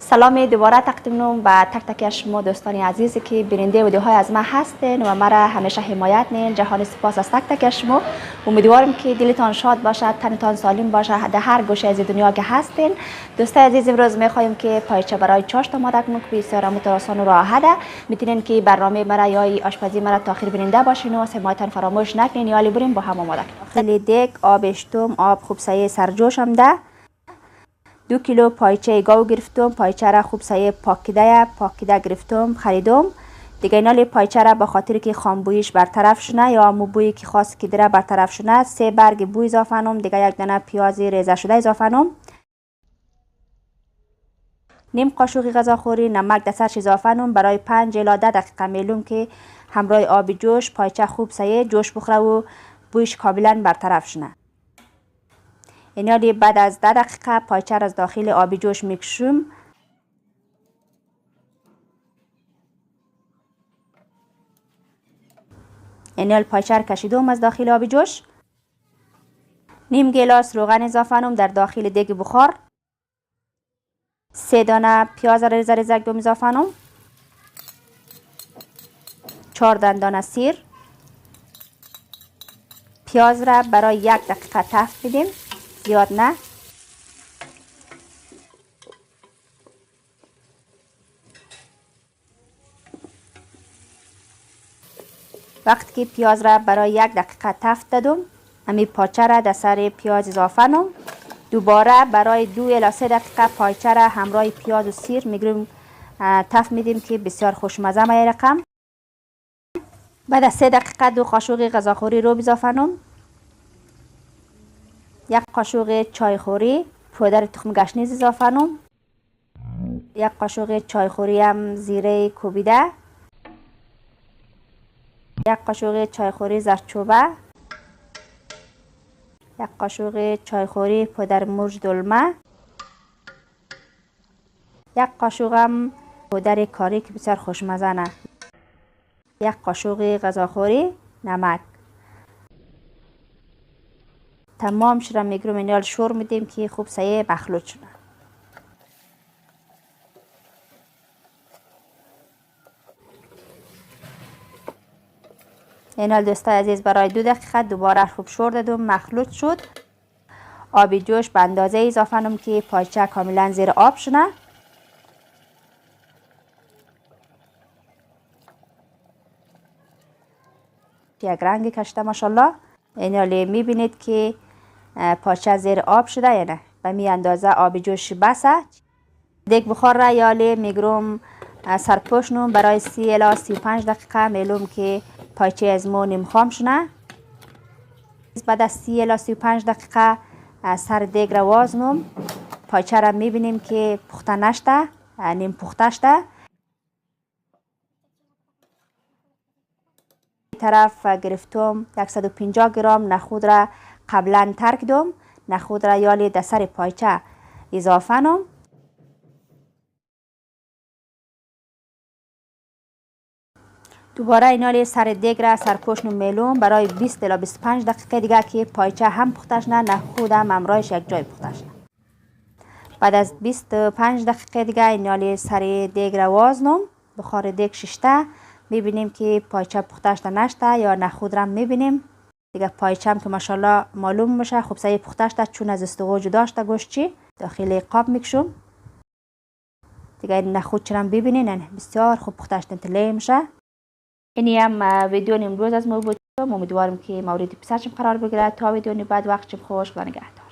سلام دوباره تقدیم به تک تک شما دوستان عزیزی که بیننده ویدیوهای از ما هستین و مرا همیشه حمایت نین. جهان سپاس از تک تک شما. امیدوارم که دلتان شاد باشد، تنتان سالم باشد در هر گوشه از دنیا که هستین. دوستان عزیز، امروز میخوایم که پایچه برای چاشت آماده کنیم که بسیار متوسط و راحته. میتونین که برنامه مرا یا آشپزی مرا تا آخر بیننده باشین و حمایتتان فراموش نکنین. یا بریم با هم آماده کنیم. خیلی دیگ آب اشتم، آب خوب سایه سرجوش هم ده. 2 کیلو پایچه گاو گرفتم. پایچه را خوب سایه پاکیده گرفتم خریدم. دیگه اینال پایچه را به خاطر که خامبویش برطرف شونه یا مو بویی که خاص که داره برطرف شونه 3 برگ بوی اضافه نم. دیگه 1 دانه پیاز ریزه شده اضافه نم. نیم قاشق غذاخوری نمک دستش اضافه نم. برای 5 الی 10 دقیقه میلم که همراه آب جوش پایچه خوب سایه جوش بخوره و بویش کاملا برطرف شونه. اینالی بعد از 10 دقیقه پایچه را از داخل آبی جوش میکشم. اینال پایچه را کشیدم از داخل آبی جوش. نیم گلاس روغن اضافه نم در داخل دیگ بخار. 3 دانه پیاز را ریزه ریزه کردم اضافه نم. 4 دندانه سیر. پیاز را برای 1 دقیقه تفت بدیم، زیاد نه. وقتی که پیاز را برای 1 دقیقه تفت دادم، امی پاچه را در سر پیاز اضافه نم. دوباره برای 2 الی 3 دقیقه پایچه را همراه پیاز و سیر میگیریم تفت میدیم که بسیار خوشمزه می رقم. بعد از 3 دقیقه 2 قاشق غذاخوری رو اضافه نم. 1 قاشق چایخوری پودر تخم گشنیز اضافه نم. 1 قاشق چایخوری هم زیره کوبیده. 1 قاشق چایخوری زردچوبه. 1 قاشق چایخوری پودر مرچ دلمه. 1 قاشق هم پودر کاری که بسیار خوشمزه نه. 1 قاشق غذاخوری نمک. تمامش را میگیرم اینال شور میدیم که خوب سایه مخلوط شونه. اینال دوستای عزیز برای 2 دقیقه دوباره خوب شور دادم، مخلوط شد. آبی جوش به اندازه اضافه نم که پایچه کاملا زیر آب شونه. یک رنگ کشته ماشاءالله. اینال میبینید که پاچه زیر آب شده یا نه. به می اندازه آبی جوش بسه. دیگ بخار را یالی میگرم سرپوش نم برای 30 الی 35 دقیقه میلم که پایچه از مو نیم خام شونه. بعد از 30 الی 35 دقیقه سر دیگ را وازنم. پایچه را میبینیم که پخته نشده، نیم پخته شده. طرف گرفتم 150 گرم نخود را قبلا ترک دم. نخود را یالی در سر پایچه اضافه نم. دوباره اینالی سر دیگ را سرپوش نم میلم برای 20 الی 25 دقیقه دیگه که پایچه هم پخته شده، نخود هم امرایش یک جای پخته شده. بعد از 25 دقیقه دیگه اینالی سر دیگ را وازنم. بخار دیگ ششته. میبینیم که پایچه پخته شده نشده یا نخود را میبینیم. دیگه پایچه هم که ماشاءالله معلوم میشه خوب سایه پخته شده، چون از استوا جدا شده گوشتی. داخل قاب میکشم. دیگه نخود چرا ببینین بسیار خوب پخته شده تله میشه. اینی هم ویدیو امروز از ما بود. امیدوارم که مورد پسرشم قرار بگیره. تا ویدیو بعد وقتشم خوش، خدا نگهدار.